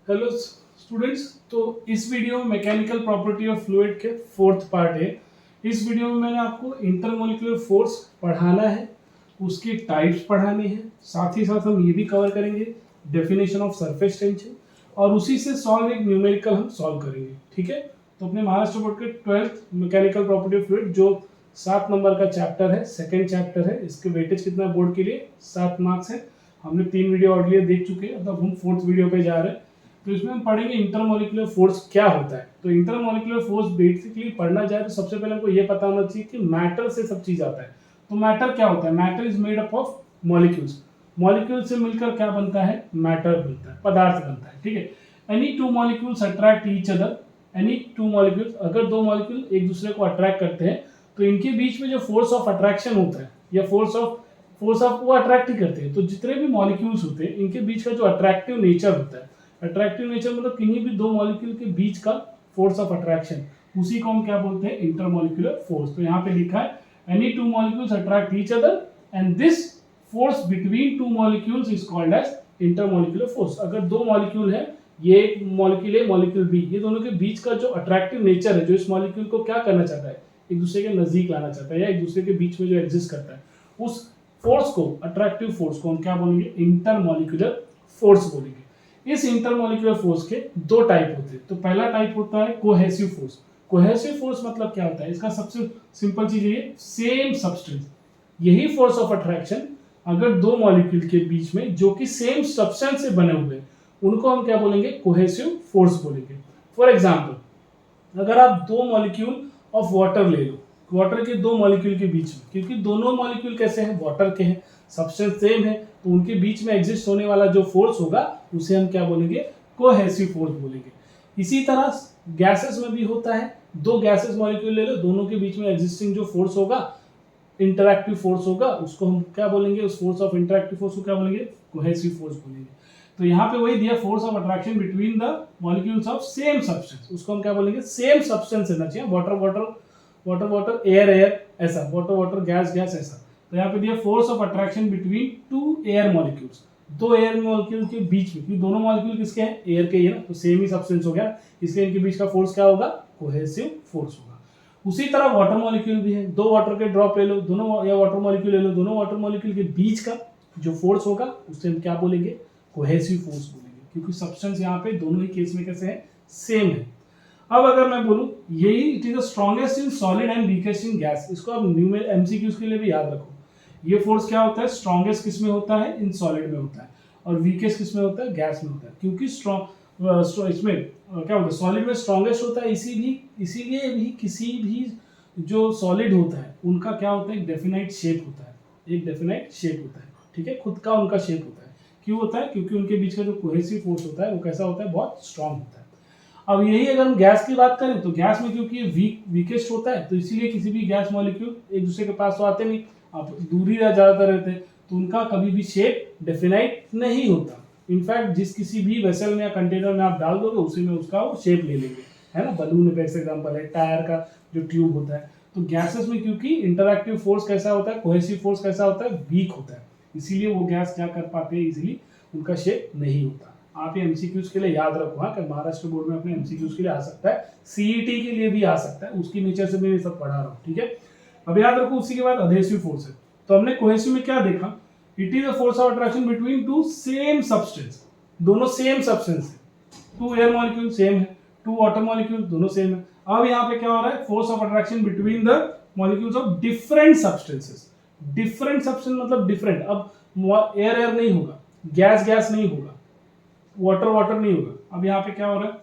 Hello students. तो इस video में मैकेनिकल प्रॉपर्टी ऑफ फ्लूइड के फोर्थ पार्ट है। इस वीडियो में मैंने आपको इंटरमोलिकुलर फोर्स पढ़ाना है, उसकी टाइप्स पढ़ानी है, साथ ही साथ हम ये भी कवर करेंगे डेफिनेशन ऑफ सरफेस टेंशन, और उसी से सॉल्व एक न्यूमेरिकल हम सॉल्व करेंगे। ठीक है, तो अपने महाराष्ट्र बोर्ड के 12th mechanical property of fluid जो 7 नंबर का चैप्टर है, सेकेंड चैप्टर है, इसके वेटेज कितना बोर्ड के लिए 7 मार्क्स है। हमने 3 वीडियो ऑलरेडी देख चुके हैं, अब हम 4th वीडियो पे जा रहे हैं। तो इसमें हम पढ़ेंगे इंटरमोलिकुलर फोर्स क्या होता है। तो इंटरमोलिकुलर फोर्स बेसिकली पढ़ना जाए तो सबसे पहले हमको ये पता होना चाहिए कि मैटर से सब चीज आता है। तो मैटर क्या होता है? Matter is made up of molecules. Molecule से मिलकर क्या बनता है? मैटर बनता है, पदार्थ बनता है। ठीक है, any two molecules attract each other. Any two molecules, अगर दो मॉलिक्यूल एक दूसरे को अट्रैक्ट करते हैं तो इनके बीच में जो फोर्स ऑफ अट्रैक्शन होता है या फोर्स ऑफ वो अट्रैक्ट ही करते हैं। तो जितने भी मॉलिक्यूल्स होते हैं इनके बीच का जो अट्रैक्टिव नेचर होता है, अट्रैक्टिव नेचर मतलब किन्हीं भी दो मॉलिक्यूल के बीच का फोर्स ऑफ अट्रैक्शन, उसी को हम क्या बोलते हैं? Intermolecular force. तो यहाँ पे लिखा है any two molecules attract each other and this force between two molecules is called as intermolecular force. अगर दो मॉलिक्यूल है, ये एक मॉलिक्यूल ए मॉलिक्यूल बी, ये दोनों के बीच का जो अट्रैक्टिव नेचर है, जो इस मॉलिक्यूल को क्या करना चाहता है, एक दूसरे के नजदीक लाना चाहता है या एक दूसरे के बीच में जो एग्जिस्ट करता है, उस फोर्स को, अट्रैक्टिव फोर्स को हम क्या बोलेंगे? इंटरमॉलिक्यूलर फोर्स बोलेंगे। इस इंटरमॉलिक्यूलर फोर्स के दो टाइप होते हैं। तो पहला टाइप होता है कोहेसिव फोर्स। कोहेसिव फोर्स मतलब क्या होता है? इसका सबसे सिंपल चीज ये, सेम सब्सटेंस, यही फोर्स ऑफ अट्रैक्शन अगर दो मॉलिक्यूल के बीच में जो कि सेम सब्सटेंस से बने हुए हैं, उनको हम क्या बोलेंगे? कोहेसिव फोर्स बोलेंगे। फॉर एग्जाम्पल, अगर आप दो मॉलिक्यूल ऑफ वाटर ले लो, वाटर के दो मॉलिक्यूल के बीच में, क्योंकि दोनों मॉलिक्यूल कैसे हैं? वाटर के हैं, सब्सटेंस सेम है, तो उनके बीच में एग्जिस्ट होने वाला जो फोर्स होगा उसे हम क्या बोलेंगे? कोहेसिव फोर्स बोलेंगे। इसी तरह गैसेस में भी होता है, दो गैसेस मॉलिक्यूल ले लो, दोनों के बीच में एग्जिस्टिंग जो फोर्स होगा, इंटरैक्टिव फोर्स होगा, उसको हम क्या बोलेंगे? उस फोर्स ऑफ इंटरैक्टिव फोर्स को क्या बोलेंगे? कोहेसिव फोर्स बोलेंगे। तो यहाँ पे वही दिया, force of attraction between the molecules of same substance, उसको हम क्या बोलेंगे? सेम सब्सटेंस रहना चाहिए, water water water water, air air, ऐसा, वाटर वाटर, गैस गैस, ऐसा। तो यहाँ पे दिया force of attraction between two air molecules, दो एयर मॉलिक्यूल के बीच में, क्योंकि दोनों मॉलिक्यूल किसके हैं? एयर के ही है ना, तो सेम ही सब्सटेंस हो गया, इसलिए इनके बीच का फोर्स क्या होगा? कोहेसिव फोर्स होगा। उसी तरह वाटर मॉलिक्यूल भी है, दो वाटर के ड्रॉप ले लो, दोनों, या वाटर मॉलिक्यूल ले लो, दोनों वाटर मॉलिक्यूल के बीच का जो फोर्स होगा उसे हम क्या बोलेंगे? कोहेसिव फोर्स बोलेंगे, क्योंकि सब्सटेंस यहाँ पे दोनों ही केस में कैसे है? सेम है। अब अगर मैं बोलूं यही, it is the strongest in solid and weakest in gas, इसको आप एमसीक्यूज के लिए भी याद रखो। ये फोर्स क्या होता है? स्ट्रॉन्गेस्ट किस में होता है? इन सॉलिड में होता है, और वीकेस्ट किस में होता है? गैस में होता है। क्योंकि इसमें क्या होता है? सॉलिड में स्ट्रॉन्गेस्ट होता है, इसीलिए भी किसी भी जो सॉलिड होता है उनका क्या होता है? एक डेफिनाइट शेप होता है, एक डेफिनाइट शेप होता है। ठीक है, खुद का उनका शेप होता है। क्यों होता है? क्योंकि उनके बीच का जो कोहेसिव फोर्स होता है वो कैसा होता है? बहुत स्ट्रांग होता है। अब यही अगर हम गैस की बात करें तो गैस में क्योंकि ये वीकेस्ट होता है, तो इसीलिए किसी भी गैस मॉलिक्यूल एक दूसरे के पास तो आते नहीं, आप दूरी ज्यादातर रहते हैं, तो उनका कभी भी शेप डेफिनाइट नहीं होता। इनफैक्ट जिस किसी भी वेसल में या कंटेनर में आप डाल दोगे उसी में उसका वो शेप ले लेंगे, है ना। बलून बेस्ट एग्जाम्पल है, टायर का जो ट्यूब होता है। तो गैसेस में क्योंकि इंटरैक्टिव फोर्स कैसा होता है? कोहेसिव फोर्स कैसा होता है? वीक होता है, इसीलिए वो गैस क्या कर पाते हैं? इजीली उनका शेप नहीं होता। आप ये एमसीक्यूज के लिए याद रखो, हाँ, कि महाराष्ट्र बोर्ड में अपने एमसीक्यूज के लिए आ सकता है, सीईटी के लिए भी आ सकता है, उसकी नेचर से मैं ये सब पढ़ा रहा हूँ। ठीक है, अब याद रखो। उसी के बाद अधेसिव फोर्स है। तो हमने कोहेसिव में क्या देखा? It is a force of attraction between two same substance, दोनों सेम सब्सटेंस है, टू एयर मॉलिक्यूल सेम है, टू वाटर मॉलिक्यूल दोनों सेम है। अब यहाँ पे क्या हो रहा है? Force of attraction between the molecules of different substances. Different substance मतलब डिफरेंट, अब एयर एयर नहीं होगा, गैस गैस नहीं होगा, वाटर वाटर नहीं होगा। अब यहाँ पे क्या हो रहा है?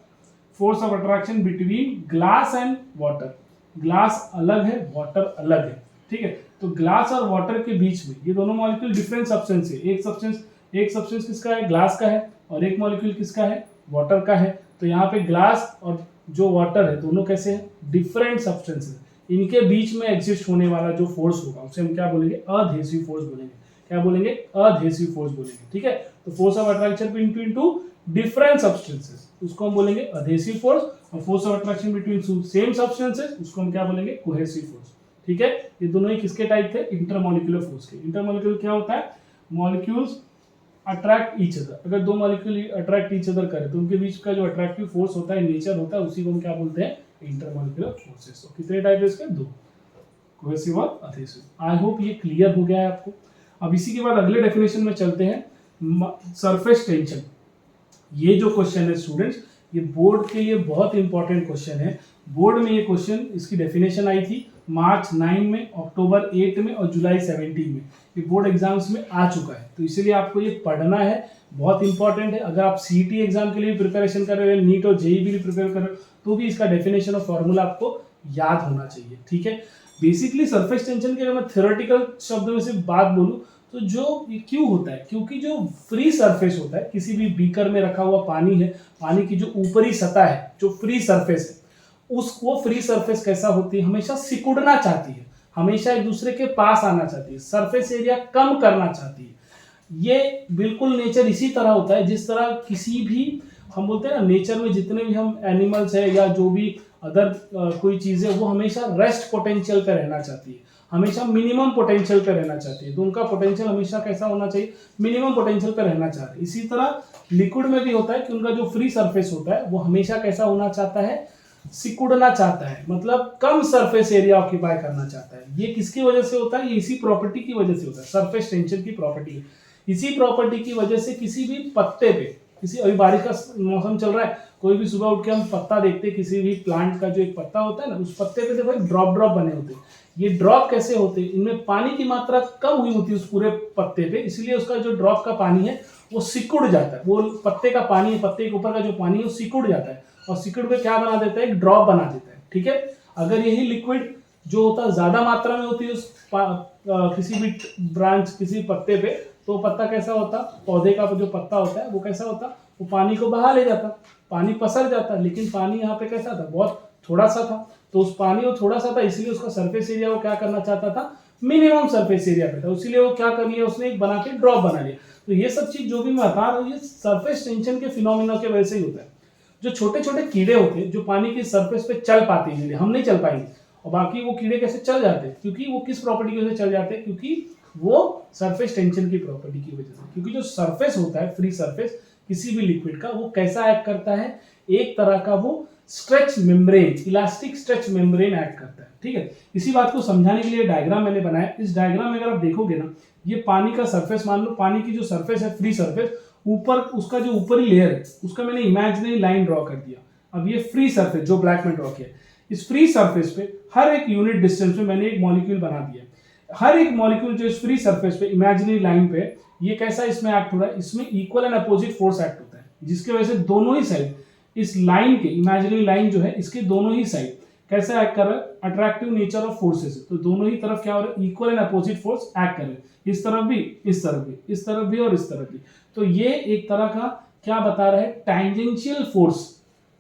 Force of attraction between glass and water. Glass अलग है, वाटर अलग है। ठीक है, तो ग्लास और वाटर के बीच में ये दोनों मॉलिक्यूल डिफरेंट सब्सटेंस है। एक सब्सटेंस किसका है? ग्लास का है, और एक मॉलिक्यूल किसका है? वाटर का है। तो यहाँ पे ग्लास और जो वाटर है दोनों कैसे हैं? डिफरेंट सब्सटेंस है। इनके बीच में एग्जिस्ट होने वाला जो फोर्स होगा उसे हम क्या बोलेंगे? अधेसिव फोर्स बोलेंगे। क्या बोलेंगे? अधेसिव फोर्स बोलेंगे। ठीक है, तो force of attraction between two different substances उसको हम बोलेंगे अधेसिव फोर्स, और force of attraction between same substances उसको हम क्या बोलेंगे? Cohesive force. ठीक है, ये दोनों ही किसके टाइप थे? इंटरमॉलिक्यूलर फोर्स के। इंटरमॉलिक्यूलर क्या होता है? Molecules attract each other. अगर दो मॉलिक्यूल अट्रैक्ट ईच अदर करें तो उनके बीच का जो अट्रैक्टिव फोर्स होता है, नेचर होता है, उसी को हम क्या बोलते हैं, इंटरमॉलिक्यूलर फोर्सेस। तो कितने टाइप है इसके, दो, कोहेसिव और अडहेसिव। आई होप ये क्लियर हो गया है आपको। अब इसी के बाद अगले डेफिनेशन में चलते हैं, सरफेस टेंशन। ये जो क्वेश्चन है स्टूडेंट्स, ये बोर्ड के लिए बहुत इंपॉर्टेंट क्वेश्चन है। बोर्ड में ये क्वेश्चन, इसकी डेफिनेशन आई थी मार्च 9 में, अक्टूबर 8 में और जुलाई 17 में। ये बोर्ड एग्जाम्स में आ चुका है, तो इसीलिए आपको ये पढ़ना है, बहुत इंपॉर्टेंट है। अगर आप सीईटी एग्जाम के लिए प्रिपरेशन कर रहे हो, नीट और जेईई के लिए प्रिपेयर कर रहे हो, तो भी इसका डेफिनेशन और फॉर्मूला आपको याद होना चाहिए, ठीक है। बेसिकली सरफेस टेंशन के अगर मैं थ्योरेटिकल शब्दों में से बात बोलूं तो जो क्यों होता है, क्योंकि जो फ्री सरफेस होता है, किसी भी बीकर में रखा हुआ पानी है, पानी की जो ऊपरी सतह है, जो फ्री सरफेस है, वो फ्री सरफेस कैसा होती है, हमेशा सिकुड़ना चाहती है, हमेशा एक दूसरे के पास आना चाहती है, सरफेस एरिया कम करना चाहती है। ये बिल्कुल नेचर इसी तरह होता है जिस तरह किसी भी, हम बोलते हैं ना, नेचर में जितने भी हम एनिमल्स है या जो भी अदर कोई चीज़ है, वो हमेशा रेस्ट पोटेंशियल पे रहना चाहती है, हमेशा मिनिमम पोटेंशियल पे रहना चाहती है। तो उनका पोटेंशियल हमेशा कैसा होना चाहिए, मिनिमम पोटेंशियल पे रहना चाहती है। इसी तरह लिक्विड में भी होता है कि उनका जो फ्री सरफेस होता है वो हमेशा कैसा होना चाहता है, सिकुड़ना चाहता है, मतलब कम सरफेस एरिया ऑक्यूपाई करना चाहता है। ये किसकी वजह से होता है, ये इसी प्रॉपर्टी की वजह से होता है, सरफेस टेंशन की प्रॉपर्टी। इसी प्रॉपर्टी की वजह से किसी भी पत्ते पे, किसी, अभी बारिश का मौसम चल रहा है, कोई भी सुबह उठ के हम पत्ता देखते हैं, किसी भी प्लांट का जो एक पत्ता होता है ना, उस पत्ते पे देखो ड्रॉप ड्रॉप बने होते हैं। ये ड्रॉप कैसे होते हैं, इनमें पानी की मात्रा कम हुई होती है उस पूरे पत्ते पे, इसलिए उसका जो ड्रॉप का पानी है वो सिकुड़ जाता है, वो पत्ते का पानी, पत्ते के ऊपर का जो पानी है वो सिकुड़ जाता है, और सिकुड़ पे क्या बना देता है, एक ड्रॉप बना देता है, ठीक है। अगर यही लिक्विड जो होता है ज्यादा मात्रा में होती है उस किसी भी ब्रांच, किसी पत्ते पे, तो पत्ता कैसा होता, पौधे का जो पत्ता होता है वो कैसा होता, वो पानी को बहा ले जाता, पानी पसर जाता। लेकिन पानी यहाँ पे कैसा था, बहुत थोड़ा सा था, तो उस पानी वो थोड़ा सा था, इसलिए उसका सरफेस एरिया वो क्या करना चाहता था, मिनिमम सरफेस एरिया पे था, इसीलिए वो क्या कर लिया, उसने एक बना के ड्रॉप बना लिया। तो ये सब चीज जो भी मैं बता रहा हूँ, ये सरफेस टेंशन के फिनोमिना के वजह से ही होता है। जो छोटे छोटे कीड़े होते हैं जो पानी की सरफेस पे चल पाते हैं, हम नहीं चल पाएंगे, और बाकी वो कीड़े कैसे चल जाते हैं, क्योंकि वो किस प्रॉपर्टी की वजह से चल जाते हैं, क्योंकि वो सरफेस टेंशन की प्रॉपर्टी की वजह से। क्योंकि जो सरफेस होता है, फ्री सरफेस किसी भी लिक्विड का, वो कैसा एक्ट करता है, एक तरह का वो stretch membrane, elastic stretch membrane act करता है, ठीक है। इसी बात को समझाने के लिए डायग्राम मैंने बनाया। इस डायग्राम में अगर आप देखोगे ना, ये पानी का सरफेस, मान लो पानी की जो सरफेस है, फ्री सरफेस, ऊपर उसका जो ऊपरी लेयर है उसका मैंने इमेजिनरी लाइन ड्रॉ कर दिया। अब ये फ्री सरफेस जो ब्लैक में ड्रॉ किया, इस फ्री सरफेस पे हर एक यूनिट डिस्टेंस में मैंने एक मॉलिक्यूल बना दिया। हर एक मॉलिक्यूल जो इस फ्री सरफेस पे, इमेजिनरी लाइन पे, ये कैसा इसमें एक्ट हो रहा है, इसमें equal and opposite force act होता है, जिसकी वजह से दोनों ही साइड, इस लाइन के, इमेजिनरी लाइन जो है, इसके दोनों ही साइड कैसा एक्ट कर रहा है, अट्रैक्टिव नेचर ऑफ फोर्सेस। तो दोनों ही तरफ क्या हो रहा है, equal and opposite force act कर रहे हैं, इस तरफ भी, इस तरफ भी, इस तरफ भी और इस तरफ भी। तो ये एक तरह का क्या बता रहा है, tangential force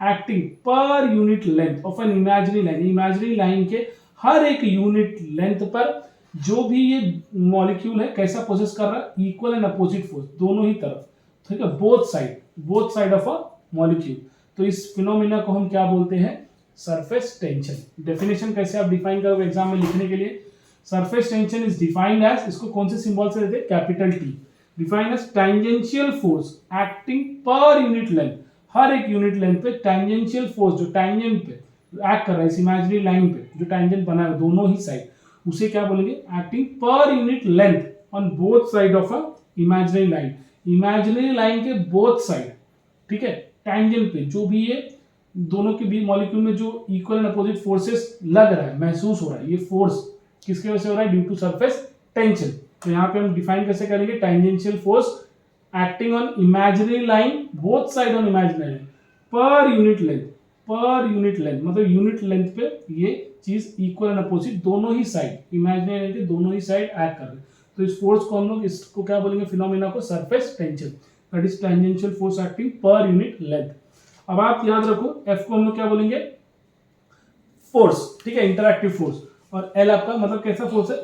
acting per unit length of an imaginary line. Imaginary line के हर एक यूनिट लेंथ पर जो भी ये मॉलिक्यूल है कैसा पोजेस कर रहा है, इक्वल एंड अपोजिट फोर्स दोनों ही तरफ, ठीक है, both side of a molecule. तो इस फिनोमिना को हम क्या बोलते हैं, सरफेस टेंशन। डेफिनेशन कैसे आप डिफाइन करोगे एग्जाम में लिखने के लिए, surface tension is defined as, इसको कौन से सिंबल से देते हैं, capital T, defined as tangential force acting per unit length, हर एक यूनिट लेंथ पे टैंजेंशियल फोर्स जो टैंजेंट पे एक्ट कर रहा है, इस इमेजिनरी लाइन पे जो टैंजेंट बना है दोनों ही साइड, उसे क्या बोलेंगे, acting per unit length on both side of a imaginary line. Imaginary line के बोथ साइड, ठीक है, टैंजेंट पे जो भी ये दोनों के बीच मॉलिक्यूल में जो इक्वल एंड अपोजिट फोर्सेस लग रहा है, महसूस हो रहा है, ये फोर्स किसके वजह से हो रहा है, ड्यू टू सरफेस टेंशन। तो यहाँ पे हम डिफाइन कैसे करेंगे, tangential force acting on imaginary line, both side on imaginary line, पर यूनिट लेंथ, मतलब यूनिट लेंथ पे ये चीज इक्वल एंड अपोजिट दोनों ही साइड, इमेजिनरी लाइन के दोनों ही साइड एक्ट कर रहे हैं। तो इस फोर्स को हम लोग, इसको क्या बोलेंगे, फिनोमेना को surface tension, that is tangential force acting per unit length. अब आप याद रखो, एफ को हम लोग क्या बोलेंगे, फोर्स, ठीक है, इंटरएक्टिव फोर्स, और एल आपका मतलब कैसा फोर्स है,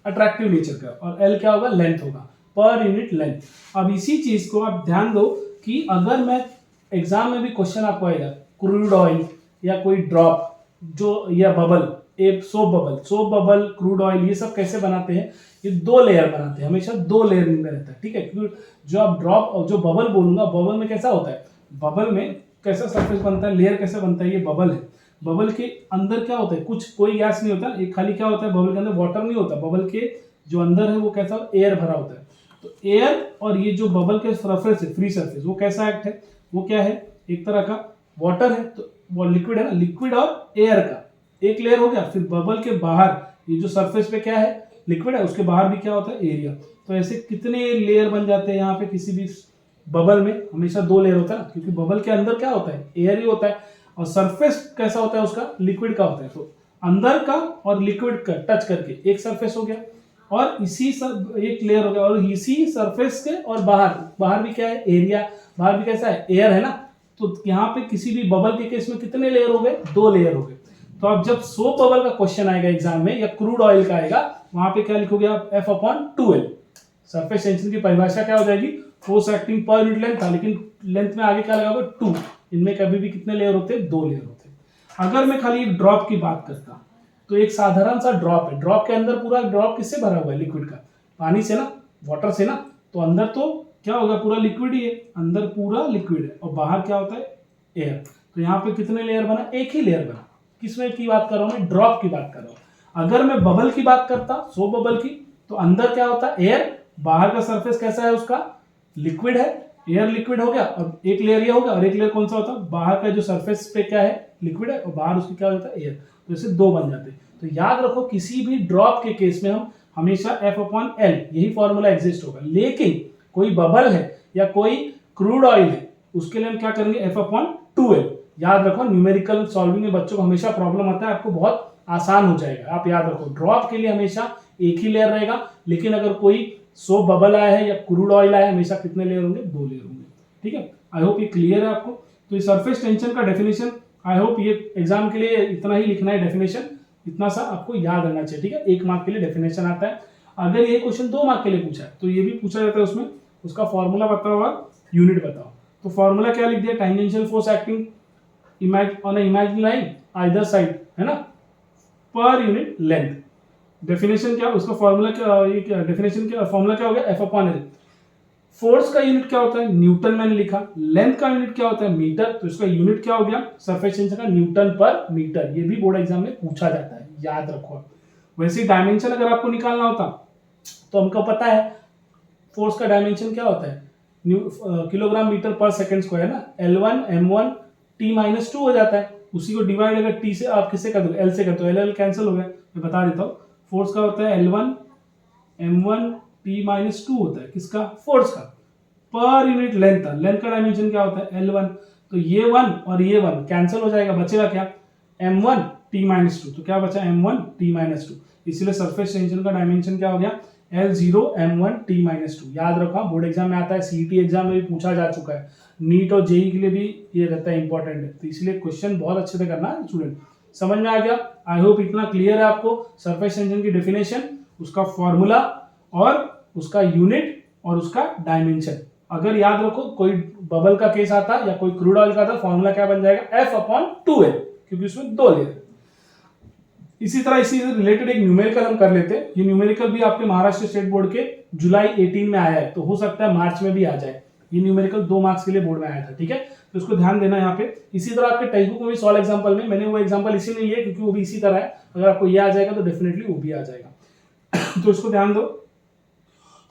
अट्रैक्टिव नेचर का, और एल क्या होगा, लेंथ होगा, पर यूनिट लेंथ। अब इसी चीज को आप ध्यान दो कि अगर मैं एग्जाम में भी क्वेश्चन आपको आएगा, क्रूड ऑयल या कोई ड्रॉप जो, या bubble, soap bubble, crude oil, ये सब कैसे बनाते हैं, ये 2 लेयर बनाते हैं, हमेशा 2 लेयर में रहता है, ठीक है। क्योंकि जो आप ड्रॉप और जो बबल बोलूंगा, बबल में कैसा होता है, बबल में कैसा सरफेस बनता है, लेयर कैसे बनता है, ये बबल है। बबल के अंदर क्या होता है, कुछ कोई गैस नहीं होता, एक खाली क्या होता है, बबल के अंदर वाटर नहीं होता, बबल के जो अंदर है वो कैसा एयर भरा होता है। तो एयर और ये जो बबल के सरफेस है, फ्री सरफेस, वो कैसा एक्ट है, वो क्या है, एक तरह का वाटर है, तो वो लिक्विड है ना, लिक्विड और एयर का एक लेयर हो गया। फिर बबल के बाहर ये जो सरफेस पे क्या है, लिक्विड है, उसके बाहर भी क्या होता है, एरिया। तो ऐसे कितने लेयर बन जाते हैं यहाँ पे, किसी भी बबल में हमेशा 2 लेयर होता है ना, क्योंकि बबल के अंदर क्या होता है, एयर ही होता है, और सरफेस कैसा होता है उसका, लिक्विड का होता है। तो अंदर का और लिक्विड का टच करके एक सरफेस हो गया, और इसी एक लेयर हो गया, और इसी सरफेस के और बाहर भी क्या है, एरिया, बाहर भी कैसा है, एयर है ना। तो यहाँ पे किसी भी बबल के केस में कितने लेयर हो गए, 2 लेयर हो गए। तो अब जब सोप बबल का क्वेश्चन आएगा एग्जाम में, या क्रूड ऑयल का आएगा, वहां पे क्या लिखोगे आप, F/2L। सरफेस टेंशन की परिभाषा क्या हो जाएगी, force acting per unit length था, लेकिन लेंथ में आगे क्या लगाओगे, 2। इनमें कभी भी कितने लेयर होते हैं, 2 लेयर होते हैं। अगर मैं खाली ड्रॉप की बात करता, तो एक साधारण सा ड्रॉप है, ड्रॉप के अंदर पूरा ड्रॉप किससे भरा हुआ है, लिक्विड का, पानी से ना, वाटर से ना। तो अंदर तो क्या होगा, पूरा लिक्विड ही है, अंदर पूरा लिक्विड है, और बाहर क्या होता है, एयर। तो यहाँ पे कितने लेयर बना, एक ही लेयर बना। किसमें की बात कर रहा हूं मैं, ड्रॉप की बात कर रहा हूं। अगर मैं बबल की बात करता, सोप बबल की, तो अंदर क्या होता है, एयर, बाहर का सरफेस कैसा है उसका, लिक्विड है, एयर लिक्विड हो गया, और एक लेयर ये हो गया, और एक लेयर कौन सा होता है, बाहर का जो सरफेस पे क्या है, लिक्विड है, और बाहर उसकी क्या होता है, एयर। तो इससे 2 बन जाते हैं। तो याद रखो, किसी भी ड्रॉप के केस में हम हमेशा F/L यही फॉर्मूला एग्जिस्ट होगा। लेकिन कोई बबल है या कोई क्रूड ऑयल है, उसके लिए हम क्या करेंगे, F/2L। याद रखो, न्यूमेरिकल सॉल्विंग में बच्चों को हमेशा प्रॉब्लम आता है, आपको बहुत आसान हो जाएगा। आप याद रखो, ड्रॉप के लिए हमेशा एक ही लेयर रहेगा, लेकिन अगर कोई सोप बबल आया है या क्रूड ऑयल आया है, हमेशा कितने लेयर होंगे, 2 लेयर होंगे। ठीक है, आई होप ये क्लियर है आपको। तो इस सरफेस टेंशन का डेफिनेशन, आई होप ये एग्जाम के लिए इतना ही लिखना है, डेफिनेशन इतना सा आपको याद रहना चाहिए। ठीक है, 1 मार्क के लिए डेफिनेशन आता है। अगर ये क्वेश्चन 2 मार्क के लिए पूछा है, तो ये भी पूछा जाता है, उसमें उसका फॉर्मूला बताओ और यूनिट बताओ। तो फॉर्मूला क्या लिख दिया, tangential force acting on an imaginary line either side, है ना, पर यूनिट लेंथ। डेफिनेशन क्या, उसका फॉर्मूला क्या, ये क्या डेफिनेशन, क्या फॉर्मूला क्या हो गया, F/L। फोर्स का यूनिट क्या होता है, न्यूटन मैंने लिखा। लेंथ का यूनिट क्या होता है, मीटर, तो इसका यूनिट क्या हो गया, सरफेस टेंशन का, न्यूटन पर मीटर। ये भी बोर्ड एग्जाम में पूछा जाता है, याद रखो। वैसे डायमेंशन अगर आपको निकालना होता, तो हमको पता है फोर्स का डायमेंशन क्या होता है, किलोग्राम मीटर पर सेकंड स्क्वायर ना, L1 M1 T-2 हो जाता है। उसी को डिवाइड अगर T से आप किससे कर दो, L से कर दो, L कैंसिल हो गया। मैं बता देता हूँ, फोर्स का होता है L1 M1 T-2 होता है, किसका, फोर्स का, पर यूनिट लेंथ का। लेंथ का डायमेंशन क्या होता है, L1। तो ये 1 और ये 1 कैंसिल हो जाएगा, बचेगा क्या, M1 T-2। तो क्या बचा, M1 T-2। इसीलिए सरफेस टेंशन का डायमेंशन क्या हो गया, L0 M1 T-2। याद रखो, बोर्ड एग्जाम में आता है, सीईटी एग्जाम में भी पूछा जा चुका है, नीट और जेई के लिए भी ये रहता है, इंपॉर्टेंट है। तो इसलिए क्वेश्चन बहुत अच्छे से करना है स्टूडेंट। समझ में आ गया, आई होप इतना क्लियर है आपको। सरफेस टेंशन की डेफिनेशन, उसका फॉर्मूला, और उसका यूनिट, और उसका डायमेंशन। अगर याद रखो, कोई बबल का केस आता या कोई क्रूड ऑयल का था, फॉर्मूला क्या बन जाएगा, F/2L, क्योंकि उसमें 2 लेयर। इसी तरह इसी रिलेटेड एक न्यूमेरिकल हम कर लेते हैं। ये न्यूमेरिकल भी आपके महाराष्ट्र स्टेट बोर्ड के जुलाई 18 में आया है, तो हो सकता है मार्च में भी आ जाए। ये न्यूमेरिकल 2 मार्क्स के लिए बोर्ड में आया था, ठीक है, तो इसको ध्यान देना यहाँ पे। इसी तरह आपके टेक्स्ट बुक में भी सॉल्व एग्जांपल में मैंने वो एग्जांपल इसी लिए लिया, क्योंकि वो भी इसी तरह है। अगर आपको ये आ जाएगा तो डेफिनेटली वो भी आ जाएगा। तो इसको ध्यान दो,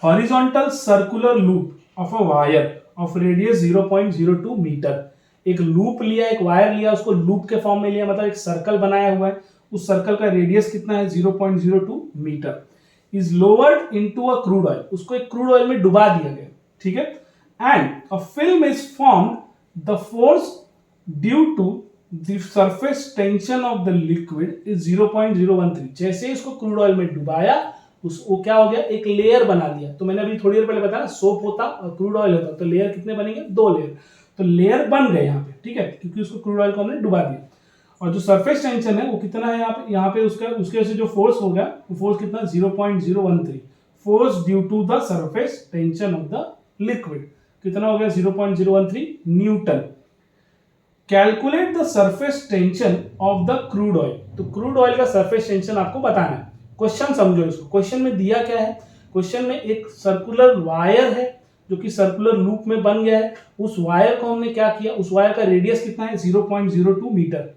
horizontal circular loop of a wire of radius 0.02 metre. एक लूप लिया, एक वायर लिया, उसको लूप के फॉर्म में लिया, मतलब एक सर्कल बनाया हुआ है, उस सर्कल का रेडियस कितना है, 0.02 metre. Is lowered into a crude oil, उसको एक क्रूड ऑयल में डुबा दिया गया, ठीक है। And a film is formed, the force due to the surface tension of the liquid is 0.013। जैसे इसको क्रूड ऑयल में डुबाया, उसको क्या हो गया, एक लेयर बना दिया। तो मैंने अभी थोड़ी देर पहले बताया, सोप होता और क्रूड ऑयल होता, तो लेयर कितने बनेंगे, 2 लेयर। तो लेयर बन गए यहाँ पे, ठीक है, क्योंकि उसको क्रूड ऑयल को हमने डुबा दिया। और जो सरफेस टेंशन है वो कितना है यहाँ पे उसका, उसके वजह से जो फोर्स हो गया, वो फोर्स कितना, 0.013। Force due to the surface tension of the liquid कितना हो गया, 0.013 newton. Calculate the surface tension of the crude oil. तो क्रूड ऑयल का सरफेस टेंशन आपको बताना है। क्वेश्चन समझो इसको। क्वेश्चन में दिया क्या है, क्वेश्चन में एक सर्कुलर वायर है जो कि सर्कुलर लूप में बन गया है। उस वायर को हमने क्या किया, उस वायर का रेडियस कितना है 0.02 मीटर।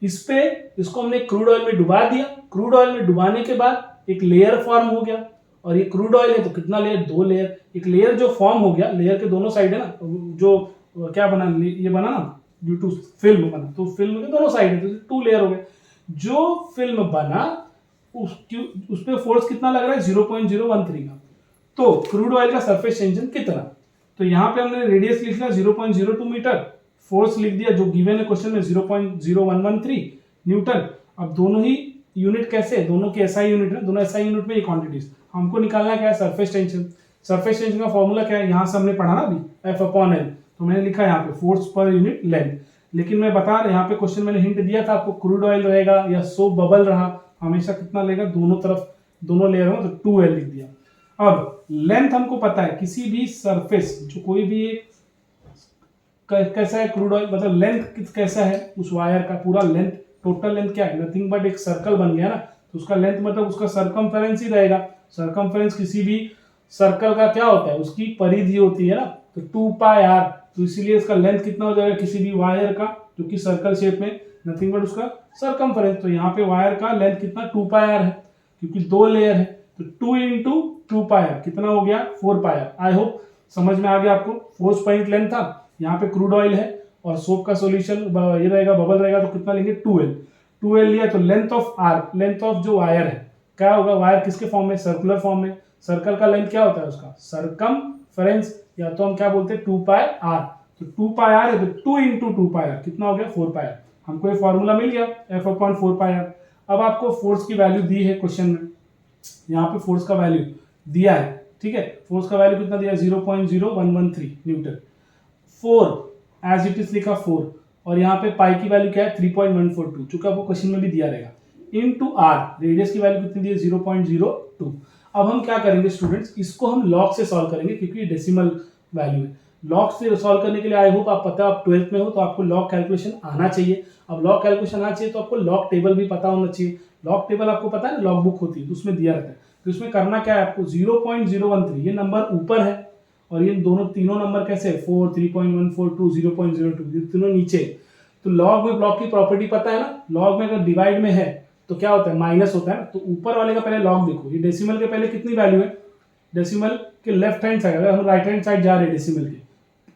इसको हमने क्रूड ऑयल में डुबा दिया। क्रूड ऑयल में डुबाने के बाद एक लेयर फॉर्म हो गया, और ये क्रूड ऑयल है तो कितना लेयर, 2 लेयर। एक लेयर जो फॉर्म हो गया, लेयर के दोनों साइड है ना, जो क्या बना, ये बना ना ड्यू टू फिल्म बना, तो फिल्म के दोनों साइड है तो 2 लेयर हो गए। जो फिल्म बना उस पे फोर्स कितना लग रहा है 0.013 का। तो क्रूड ऑयल का सरफेस टेंशन कितना, तो यहाँ पे हमने रेडियस लिख लिया 0.02 मीटर, फोर्स लिख दिया जो गिवन है क्वेश्चन में 0.0113 न्यूटन। अब दोनों ही यूनिट कैसे, दोनों के एसआई यूनिट है, दोनों एसआई यूनिट में ये क्वांटिटीज हमको निकालना क्या है, सरफेस टेंशन। सरफेस टेंशन का फॉर्मूला क्या है, यहाँ से हमने पढ़ा ना अभी, F/L। तो मैंने लिखा यहाँ पे फोर्स पर यूनिट लेंथ। लेकिन मैं बता रहा यहाँ पे क्वेश्चन मैंने हिंट दिया था आपको, क्रूड ऑयल रहेगा या सोप बबल रहा, हमेशा कितना लेगा, दोनों तरफ दोनों लेयर में, तो 2L लिख दिया। अब लेंथ हमको पता है, किसी भी सरफेस जो कोई भी एक कैसा है क्रूड ऑयल, मतलब लेंथ कैसा है उस वायर का, पूरा लेंथ, टोटल लेंथ क्या है, नथिंग बट एक सर्कल बन गया ना, तो उसका लेंथ मतलब उसका सरकमफेरेंस ही रहेगा। सरकमफेरेंस किसी भी सर्कल का क्या होता है, उसकी परिधि होती है ना, तो 2πr, तो इसीलिए इसका लेंथ कितना हो जाएगा किसी भी वायर का जो कि सर्कल शेप में, नथिंग बट उसका सरकमफेरेंस। तो यहाँ पे वायर का लेंथ कितना 2πr है, क्योंकि 2 लेयर है, तो 2 इंटू 2πr कितना हो गया 4πr। आई होप समझ में आ गया आपको। फोर्स पॉइंट लेंथ था, यहाँ पे क्रूड ऑयल है और सोप का सॉल्यूशन ये रहेगा, बबल रहेगा, तो कितना लेंगे 2L। 2L लिया तो length of R, length of जो वायर है क्या होगा, वायर किसके फॉर्म में, सर्कुलर फॉर्म में। सर्कल का लेंथ क्या होता है उसका, सरकमफेरेंस, या तो हम क्या बोलते हैं 2πr। तो 2πr है तो 2 इंटू 2πr कितना हो गया 4πr। हमको ये फॉर्मूला मिल गया F/4πr। अब आपको फोर्स की वैल्यू दी है क्वेश्चन में, यहाँ पे फोर्स का वैल्यू दिया है, ठीक है। फोर्स का वैल्यू कितना दिया 0.0113 न्यूटन। 4 एज इट इज लिखा 4, और यहाँ पे पाई की वैल्यू क्या है 3.142, चूंकि आपको क्वेश्चन में भी दिया रहेगा, इनटू आर, रेडियस की वैल्यू कितनी दी है 0.02। अब हम क्या करेंगे स्टूडेंट्स, इसको हम लॉग से सॉल्व करेंगे क्योंकि डेसिमल वैल्यू है। लॉग से सॉल्व करने के लिए आई होप आप पता है, आप 12th में हो तो आपको लॉग कैलकुलेशन आना चाहिए। अब लॉग कैलकुलेशन आना चाहिए तो आपको लॉग टेबल भी पता होना चाहिए। लॉग टेबल आपको पता है ना, लॉग बुक होती है तो उसमें दिया रहता है। तो इसमें करना क्या है आपको, 0.013 ये नंबर ऊपर है और ये दोनों तीनों नंबर कैसे है 4, 3.142, 0.02, ये तीनों नीचे। तो लॉग में लॉग की प्रॉपर्टी पता है ना, लॉग में अगर डिवाइड में है तो क्या होता है माइनस होता है ना। तो ऊपर वाले का पहले लॉग देखो, ये डेसिमल के पहले कितनी वैल्यू है, डेसिमल के लेफ्ट हैंड साइड, अगर हम राइट हैंड साइड जा रहे हैं डेसिमल के,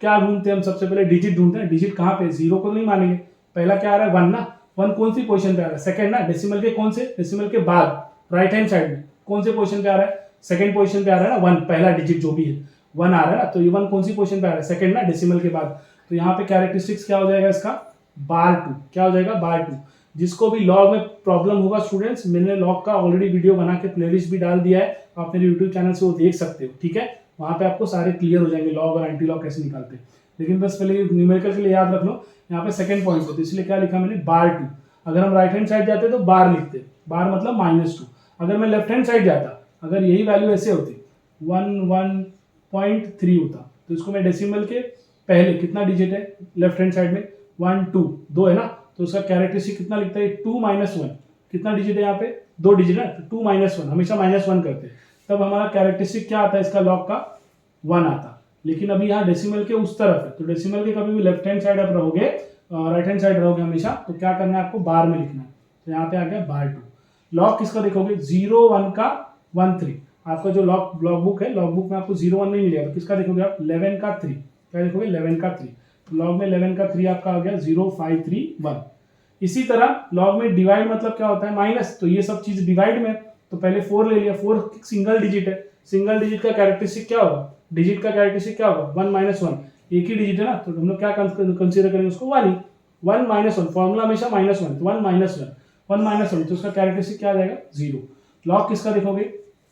क्या ढूंढते हैं हम, सबसे पहले डिजिट ढूंढते हैं। डिजिट कहाँ पे, जीरो को नहीं मानेंगे, पहला क्या आ रहा है 1 ना, 1 कौन सी पोजीशन पे आ रहा है, सेकंड ना, डेसिमल के कौन से, डेसिमल के बाद राइट हैंड साइड में कौन से पोजीशन पे आ रहा है, सेकंड पोजीशन पे आ रहा है ना 1, पहला डिजिट जो भी है 1 आ रहा है ना, तो ये 1 कौन सी पोजीशन पे आ रहा है, सेकंड ना, डेसिमल के बाद। तो यहाँ पे कैरेक्टरिस्टिक्स क्या हो जाएगा इसका, /2, क्या हो जाएगा /2। जिसको भी लॉग में प्रॉब्लम होगा स्टूडेंट्स, मैंने लॉग का ऑलरेडी वीडियो बना के प्लेलिस्ट भी डाल दिया है, आप मेरे यूट्यूब चैनल से वो देख सकते हो, ठीक है। वहां पे आपको सारे क्लियर हो जाएंगे लॉग और एंटी लॉग कैसे निकालते हैं। लेकिन बस पहले न्यूमेरिकल के लिए याद रख लो, यहाँ पे सेकंड पॉइंट है तो इसलिए क्या लिखा मैंने /2। अगर हम राइट हैंड साइड जाते तो बार लिखते, बार मतलब -2। अगर मैं लेफ्ट हैंड साइड जाता, अगर यही वैल्यू ऐसे होती 1.3 होता, तो इसको मैं डेसिमल के पहले कितना डिजिट है लेफ्ट हैंड साइड में 1, 2 है ना, तो उसका कैरेक्टरिस्टिक कितना लिखता है 2 - 1, कितना डिजिट है यहाँ पे 2 डिजिट है, तो 2 - 1, हमेशा -1 करते हैं, तब हमारा कैरेक्टरिस्टिक क्या आता है इसका लॉग का 1 आता। लेकिन अभी यहाँ डेसिमल के उस तरफ है, तो डेसिमल के कभी भी लेफ्ट हैंड साइड आप रहोगे, राइट हैंड साइड रहोगे हमेशा, तो क्या करना है आपको बार में लिखना है। तो यहाँ पे आ गया /2। लॉग किसका देखोगे 0, 1 का 1, 3, आपका जो लॉग बुक है, लॉग बुक में आपको 0, 1 नहीं मिलेगा, तो किसका देखोगे आप 11 का 3, क्या देखोगे 11 का 3, तो लॉग में 11 का 3 आपका आ गया 0.531। इसी तरह लॉग में डिवाइड मतलब क्या होता है माइनस, तो ये सब चीज डिवाइड में, तो पहले 4 ले लिया, 4 सिंगल डिजिट है, सिंगल डिजिट का कैरेक्टरिस्टिक क्या होगा, डिजिट का कैरेक्टरिस्टिक क्या होगा 1 - 1, एक ही डिजिट है ना, तो हम लोग क्या कंसीडर करेंगे उसको 1 ही, 1 - 1, फॉर्मूला हमेशा -1, तो 1 - 1, तो उसका कैरेक्टरिस्टिक क्या आ जाएगा 0। लॉग किसका देखोगे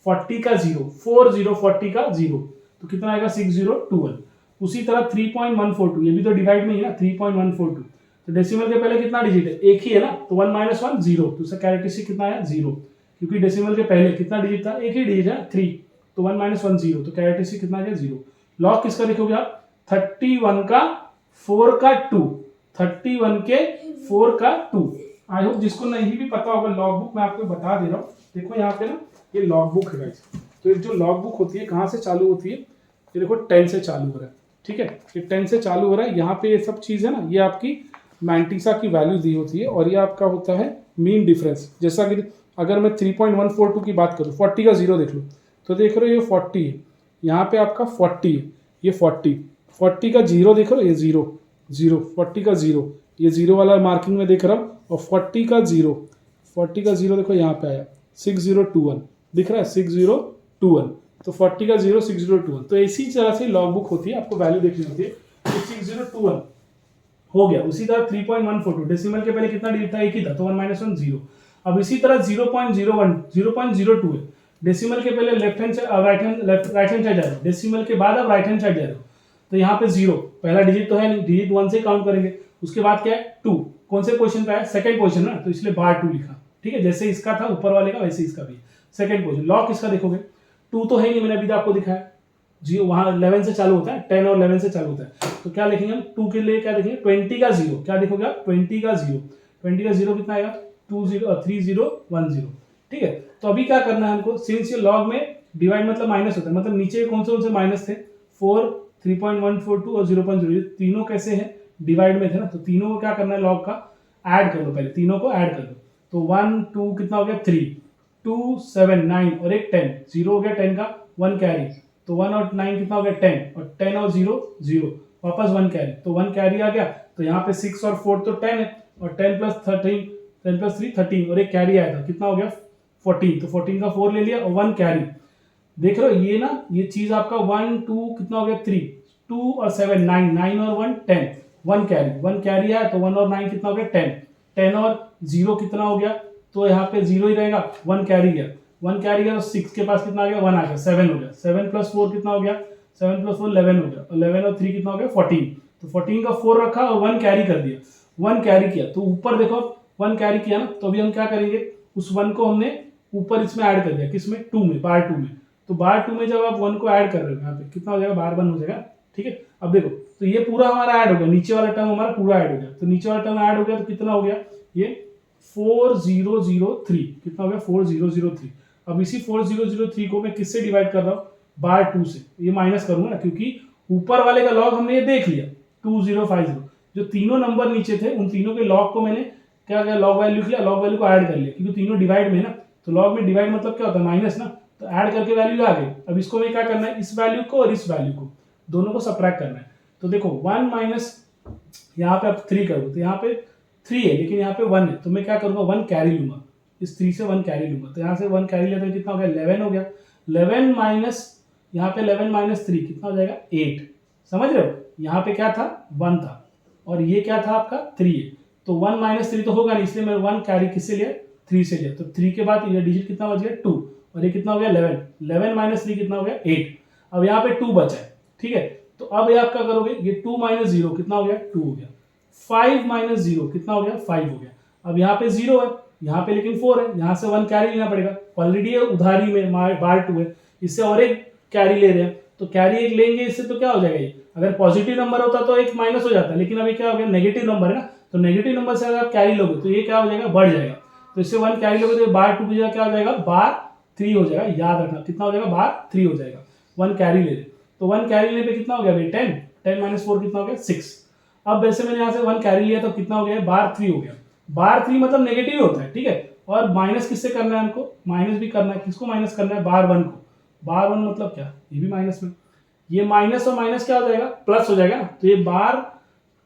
40 का 0, 40 का 0, तो कितना आएगा 6012। उसी तरह 3.142, ये भी तो डिवाइड में ही है ना 3.142, तो डेसिमल के पहले कितना डिजिट है, एक ही है ना, तो 1 - 1 0, तो उसका कैरेक्टरिस्टिक कितना आया 0, क्योंकि डेसिमल के पहले कितना डिजिट था, एक ही डिजिट है 3, तो 1 - 1 0, तो कैरेक्टरिस्टिक कितना आ गया 0। लॉग किसका देखोगे आप 31 का 4 का 2, 31 के 4 का 2। आई होप जिसको नहीं भी पता होगा लॉग बुक मैं आपको बता दे रहा हूँ। देखो यहाँ पे ना ये लॉग बुक है गाइस। तो ये जो लॉग बुक होती है कहाँ से चालू होती है, ये देखो 10 से चालू हो रहा है, ठीक है, ये 10 से चालू हो रहा है। यहाँ पे ये सब चीज़ है ना, ये आपकी मैंटिसा की वैल्यू दी होती है और ये आपका होता है मीन डिफरेंस। जैसा कि अगर मैं 3.142 की बात करूँ, 40 का जीरो देख लो तो देख रहे हो ये 40 है, यहाँ पे आपका 40 है, ये 40 का जीरो देख रहे हो, ये जीरो 40 का जीरो, ये जीरो वाला मार्किंग में देख रहा हूँ, और 40 का जीरो देखो यहाँ पे आया 6021 दिख रहा है 6021। तो 40 का जीरो 6021। तो इसी तरह से लॉग बुक होती है, आपको वैल्यू देखनी होती है। तो 6021 हो गया। उसी तरह 3.142 डेसिमल के पहले कितना डिजिट था, एक ही था, तो 1 - 1 0। अब इसी तरह 0.02 है, डेसिमल के पहले लेफ्ट हैंड से राइट हैंड साइड जा रहे हो, डेसिमल के बाद अब राइट हैंड साइड जा रहे हो, तो यहाँ पे 0 पहला डिजिट तो है नहीं, डिजिट 1 से काउंट करेंगे। उसके बाद क्या है 2, कौन से पोजीशन पे है, सेकंड पोजीशन ना, तो इसलिए बार 2 लिखा, ठीक है, जैसे इसका था ऊपर वाले का वैसे इसका भी सेकंड पोजीशन। लॉग किसका देखोगे, 2 तो है नहीं, मैंने अभी आपको दिखाया जी, वहां 11 से चालू होता है, 10 और 11 से चालू होता है। तो क्या लिखेंगे हम 2 के लिए, क्या लिखेंगे 20 का जीरो, क्या देखोगे आप 20 का जीरो कितना आएगा 3010, ठीक है। तो अभी क्या करना है हमको, सिंस ये लॉग में डिवाइड मतलब माइनस होता है, मतलब नीचे कौन से माइनस थे 4, 3.142 और 0.0, तीनों कैसे हैं डिवाइड में थे ना, तो तीनों को क्या करना है लॉग का ऐड कर लो, पहले तीनों को ऐड कर लो। तो 1 2 कितना हो गया 3, 2 7 9 और एक 10, 0 हो गया 10 का 1 कैरी, तो 1 और 9 कितना हो गया 10, और 10 और 0 0, वापस 1 कैरी, तो 1 कैरी आ गया। तो यहाँ पे 6 और 4 तो 10 है, और 10 + 3 13, और एक कैरी आया था कितना हो गया 14, तो 14 का 4 ले लिया और 1 कैरी। देख रहे हो ये ना, ये चीज आपका 1 2 कितना हो गया 3, 2 और 7 9, 9 और 1 10, 1 कैरी आया, तो 1 और 9 कितना हो गया 10, 10 और 0 कितना हो गया, तो यहाँ पे 0 ही रहेगा, 1 कैरी गया, 1 कैरी गया, तो 6 के पास कितना आ गया 1 आ गया, 7 हो गया, 7 + 4 कितना हो गया, 7 + 4 11 हो गया, 11 और 3 कितना हो गया 14, तो 14 का 4 रखा और 1 कैरी कर दिया, 1 कैरी किया, तो ऊपर देखो 1 कैरी किया ना, तो अभी हम क्या करेंगे उस 1 को हमने ऊपर इसमें ऐड कर दिया, किसमें 2 में, बार 2 में। तो बार 2 में जब आप 1 को ऐड कर रहे हो यहाँ पे कितना हो जाएगा बार 1 हो जाएगा, ठीक है। अब देखो तो ये पूरा हमारा ऐड हो गया, नीचे वाला टर्म हमारा पूरा ऐड हो गया, तो नीचे वाला टर्म ऐड हो गया तो कितना हो गया ये 4003, कितना हो गया 4003। अब इसी 4003 को मैं किससे डिवाइड कर रहा हूँ, बार 2 से, ये माइनस करूंगा ना, क्योंकि ऊपर वाले का लॉग हमने ये देख लिया 2050, जो तीनों नंबर नीचे थे उन तीनों के लॉग को मैंने क्या किया, लॉग वैल्यू किया, लॉग वैल्यू को ऐड कर लिया, क्योंकि तीनों डिवाइड में है ना, तो लॉग में डिवाइड मतलब क्या होता है माइनस ना, तो ऐड करके वैल्यू आ गई। अब इसको मैं क्या करना है, इस वैल्यू को और इस वैल्यू को दोनों को सबट्रैक्ट करना है। तो देखो 1 माइनस यहाँ पे आप 3 करो, तो यहाँ पे 3 है लेकिन यहाँ पे 1 है, तो मैं क्या करूंगा 1 कैरी लूंगा, इस 3 से 1 कैरी लूंगा, तो यहाँ से 1 कैरी लेते हैं कितना हो गया 11 हो गया, 11 माइनस यहाँ पे 11 माइनस 3 कितना हो जाएगा 8, समझ रहे हो, यहाँ पे क्या था 1 था और ये क्या था आपका 3 है, तो 1 माइनस 3 तो होगा नहीं, इसलिए मैं 1 कैरी किससे लिया 3 से लिया, तो 3 के बाद ये डिजिट कितना बच गया 2, और ये कितना हो गया 11, 11 माइनस 3 कितना हो गया 8। अब यहाँ पे 2 बचा है, ठीक है, तो अब ये आप क्या करोगे, ये 2 माइनस 0 कितना हो गया 2 हो गया, 5 माइनस 0 कितना हो गया 5 हो गया। अब यहाँ पे 0 है, यहाँ पे लेकिन 4 है, यहाँ से 1 कैरी लेना पड़ेगा, ऑलरेडी उधारी में बार 2 है, इससे और एक कैरी ले रहे हैं, तो कैरी एक लेंगे इससे, तो क्या हो जाएगा ये, अगर पॉजिटिव नंबर होता तो एक माइनस हो जाता, लेकिन अभी क्या हो गया नेगेटिव नंबर है ना, तो नेगेटिव नंबर से अगर आप कैरी लोगे तो ये क्या हो जाएगा बढ़ जाएगा, तो इससे 1 कैरी लोगे तो बार 2 की जगह क्या हो जाएगा बार 3 हो जाएगा, याद रखना कितना हो जाएगा बार 3 हो जाएगा, 1 कैरी ले ले, तो 1 कैरी लेने पे कितना हो गया भाई 10, 10 माइनस 4 कितना हो गया 6। अब वैसे मैंने यहाँ से 1 कैरी लिया तो कितना हो गया बार 3 हो गया, बार 3 मतलब नेगेटिव होता है, ठीक है, और माइनस किससे करना है हमको, माइनस भी करना है, किसको माइनस करना है बार 1 को, बार 1 मतलब क्या, ये भी माइनस में, ये माइनस और माइनस क्या हो जाएगा प्लस हो जाएगा ना, तो ये बार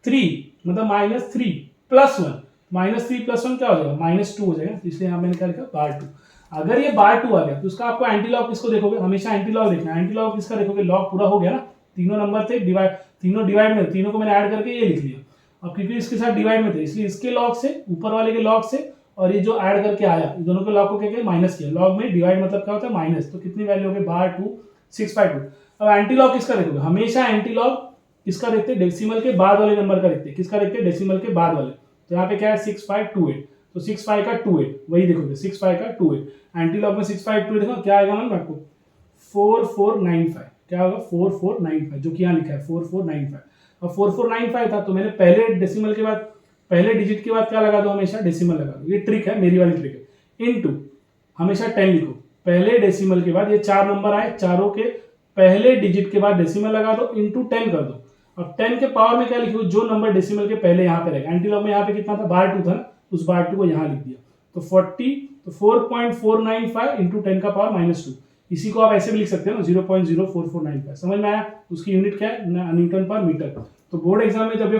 3 मतलब -3 + 1, -3 + 1 क्या हो जाएगा -2 हो जाएगा, इसलिए यहाँ मैंने क्या लिखा बार 2। अगर ये बार 2 आ गया तो उसका आपको एंटी लॉग किसको देखोगे, हमेशा एंटी लॉग देखना है, एंटी लॉग किसका देखोगे, लॉग पूरा हो गया ना, तीनों नंबर थे डिवाइड, तीनों डिवाइड में, तीनों को मैंने ऐड करके ये लिख लिया, अब क्योंकि इसके साथ डिवाइड में थे इसलिए इसके लॉग से ऊपर वाले के लॉग से और ये जो ऐड करके आया दोनों के लॉग को क्या किया माइनस किया, लॉग में डिवाइड मतलब क्या होता है माइनस, तो कितनी वैल्यू हो गई बार 2 652। अब एंटी लॉग किसका देखोगे, हमेशा एंटी लॉग किसका देखते हैं डेसिमल के बाद वाले नंबर का देखते हैं, किसका देखते हैं डेसिमल के बाद वाले, तो यहाँ पे क्या है 6528, तो 65 का 28 वही देखोगे 65 का 28, एंटी लॉग में 6528 देखो क्या आएगा मालूम आपको 4495, क्या होगा 4495, जो कि यहाँ लिखा है 4495। अब 4495 था तो मैंने पहले डेसिमल के बाद पहले डिजिट के बाद क्या लगा दो, हमेशा डेसिमल लगा दो। ये ट्रिक है, मेरी वाली ट्रिक है। इनटू हमेशा 10 लिखो, पहले डेसिमल के बाद ये 4 नंबर आए, चारों के पहले डिजिट के बाद डेसिमल लगा दो, इनटू 10 कर दो। अब 10 के पावर में क्या लिखो, जो नंबर डेसिमल के पहले यहाँ पे रहेगा। एंटीलॉग में यहाँ पे कितना था, /2 था ना, उस /2 को यहाँ लिख दिया। तो 4.495 इंटू 10 का पावर -2। इसी को आप ऐसे भी लिख सकते हो ना, 0.04495। समझ में आया? उसकी यूनिट क्या है, न्यूटन पर मीटर। तो बोर्ड एग्जाम में जब ये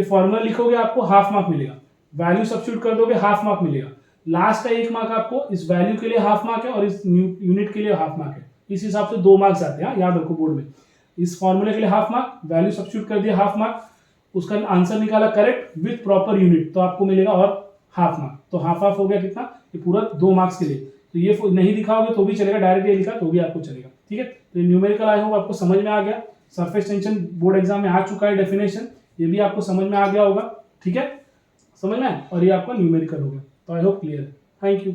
फॉर्मूला लिखोगे आपको हाफ मार्क मिलेगा, वैल्यू सब्स्टिट्यूट कर दोगे हाफ मार्क मिलेगा। लास्ट का 1 मार्क आपको इस वैल्यू के लिए हाफ मार्क है और इस यूनिट के लिए हाफ मार्क है। इस हिसाब से 2 मार्क्स आते हैं, याद रखो बोर्ड में। इस फॉर्मूले के लिए हाफ मार्क, वैल्यू सब्स्टिट्यूट कर दिया हाफ मार्क, उसका आंसर निकाला करेक्ट विद प्रॉपर यूनिट, तो आपको मिलेगा और हाफ मार्क। तो हाफ हाफ हो गया कितना, ये पूरा 2 मार्क्स के लिए। तो ये नहीं दिखाओगे तो भी चलेगा, डायरेक्ट ये लिखा तो भी आपको चलेगा। ठीक है, तो न्यूमेरिकल आई होप आपको समझ में आ गया। सरफेस टेंशन बोर्ड एग्जाम में आ चुका है डेफिनेशन, ये भी आपको समझ में आ गया होगा। ठीक है, समझ में, और ये आपका न्यूमेरिकल हो गया। तो आई होप क्लियर है। Thank you.